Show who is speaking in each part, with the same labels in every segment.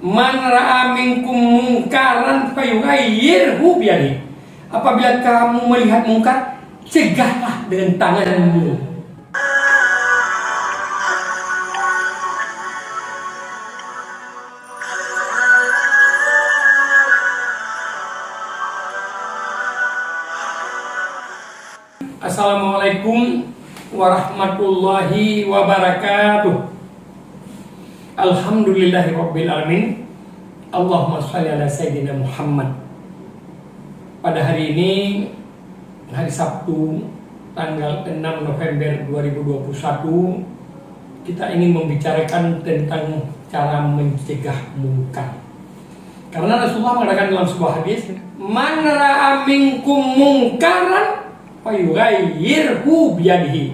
Speaker 1: Man ra'a minkum mungkaran falyughayyirhu biyadihi. Apabila kamu melihat mungkar, cegahlah dengan tanganmu. Assalamualaikum warahmatullahi wabarakatuh. Alhamdulillahirabbil alamin. Allahumma shalli ala sayyidina Muhammad. Pada hari ini, hari Sabtu, tanggal 6 November 2021, kita ingin membicarakan tentang cara mencegah mungkar. Karena Rasulullah mengatakan dalam sebuah hadis, "Man ra'a minkum mungkaran falyughayyirhu biyadihi,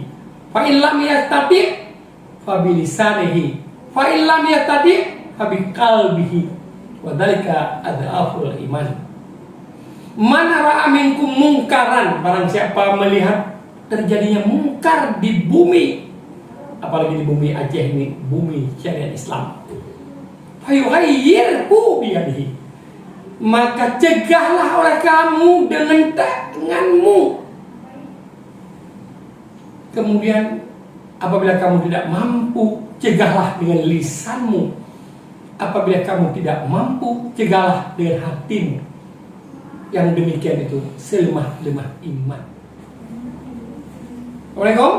Speaker 1: fa in lam yastati' fa bilisanihi, fa in lam yastati' fa biqalbihi, wa dzalika adhaful iman." Man ra'a minkum mungkaran, barang siapa melihat terjadinya mungkar di bumi, apalagi di bumi Aceh ini, bumi syariat Islam, falyughayyirhu biyadihi, maka cegahlah oleh kamu dengan tanganmu. Kemudian apabila kamu tidak mampu, cegahlah dengan lisanmu. Apabila kamu tidak mampu, cegahlah dengan hatimu. Yang demikian itu selemah-lemah iman. Assalamualaikum.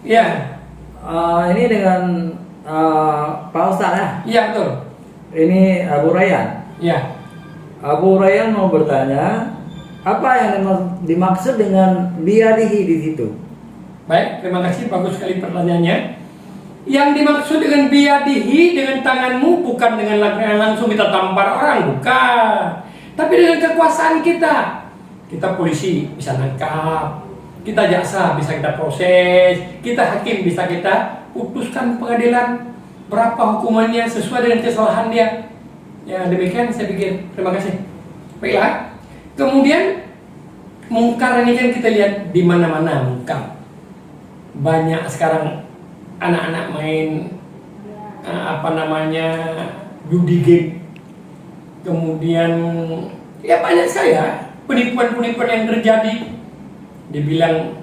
Speaker 1: Ya.
Speaker 2: Ini dengan Pak Ustadz ya?
Speaker 1: Iya betul.
Speaker 2: Ini Abu Rayyan.
Speaker 1: Ya.
Speaker 2: Abu Rayyan mau bertanya, apa yang dimaksud dengan biyadihi di situ?
Speaker 1: Baik, terima kasih, bagus sekali pertanyaannya. Yang dimaksud dengan biyadihi, dengan tanganmu, bukan dengan langsung kita tampar orang, bukan. Tapi dengan kekuasaan kita. Kita polisi bisa nangkap, kita jaksa bisa kita proses, kita hakim bisa kita putuskan pengadilan berapa hukumannya sesuai dengan kesalahan dia. Ya demikian saya pikir. Terima kasih. Baiklah. Kemudian mungkar ini kan kita lihat di mana-mana mungkar. Banyak sekarang anak-anak main judi game. Kemudian ya banyak sekali ya penipuan-penipuan yang terjadi. Dibilang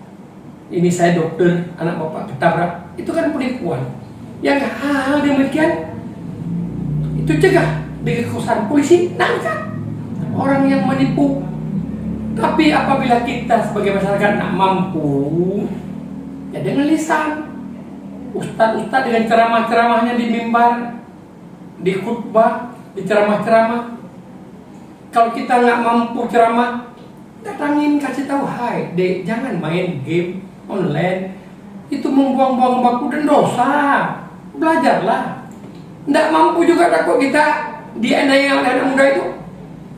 Speaker 1: ini saya dokter, anak bapak ketabrak. Itu kan penipuan. Yang hal-hal demikian itu cegah dengan kekuasaan polisi, nangkap orang yang menipu. Tapi apabila kita sebagai masyarakat tak mampu, ya dengan lisan. Ustadz dengan ceramah-ceramahnya di mimbar, di khutbah, di ceramah-ceramah. Kalau kita nggak mampu ceramah, datangin, kasih tahu, hai dek, jangan main game online, itu membuang-buang waktu dan dosa. Belajarlah. Nggak mampu juga takut kita dianiaya oleh anak muda itu,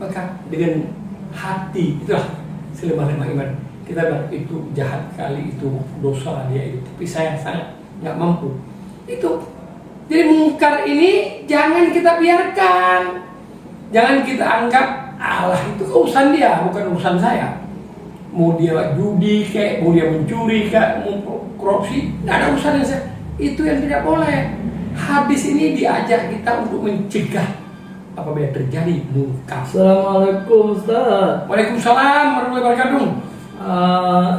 Speaker 1: maka dengan hati itulah selemah-lemah iman. Kita bilang itu jahat kali, itu dosa dia itu, tapi saya sangat nggak mampu. Itu jadi mungkar ini jangan kita biarkan. Jangan kita anggap Allah itu urusan dia, bukan urusan saya. Mau dia judi kayak, mau dia mencuri kayak, mau korupsi, tidak ada urusan saya. Itu yang tidak boleh. Hadis ini diajak kita untuk mencegah apabila terjadi mungkar.
Speaker 2: Assalamualaikum Ustaz.
Speaker 1: Waalaikumsalam warahmatullahi wabarakatuh.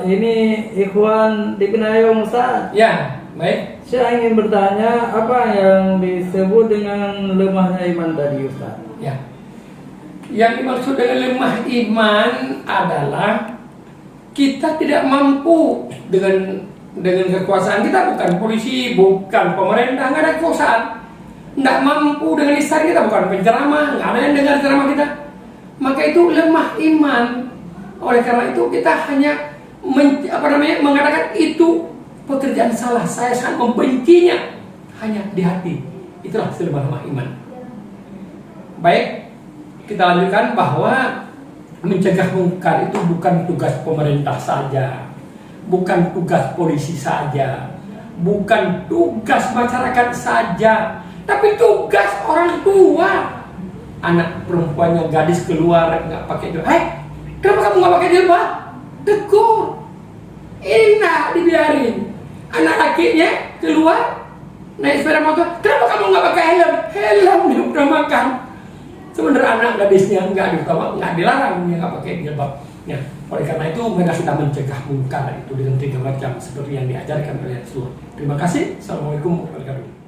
Speaker 2: Ini Ikhwan di Penayung Ustaz.
Speaker 1: Ya, baik.
Speaker 2: Saya ingin bertanya, apa yang disebut dengan lemahnya iman tadi Ustaz?
Speaker 1: Ya. Yang dimaksud dengan lemah iman adalah kita tidak mampu dengan kekuasaan kita, bukan polisi, bukan pemerintah, nggak ada kekuasaan. Nggak mampu dengan lisan kita, bukan penceramah, nggak ada yang dengar ceramah kita. Maka itu lemah iman. Oleh karena itu kita hanya mengatakan itu pekerjaan salah, saya sangat membencinya, hanya di hati. Itulah selemah-lemah iman. Baik. Kita lanjutkan bahwa mencegah mungkar itu bukan tugas pemerintah saja, bukan tugas polisi saja, bukan tugas masyarakat saja, tapi tugas orang tua. Anak perempuannya gadis keluar nggak pakai jilbab, kenapa kamu nggak pakai jilbab? Tegur, ini nggak dibiarin. Anak lakinya keluar naik sepeda motor, kenapa kamu nggak pakai helm? Helm mengutamakan. Sebenarnya anak gadisnya nggak diutama, nggak dilarang, dia nggak pakai jilbab. Ya, oleh karena itu mereka sudah mencegah mungkar itu dengan 3 macam seperti yang diajarkan oleh Rasulullah. Terima kasih. Assalamualaikum warahmatullahi wabarakatuh.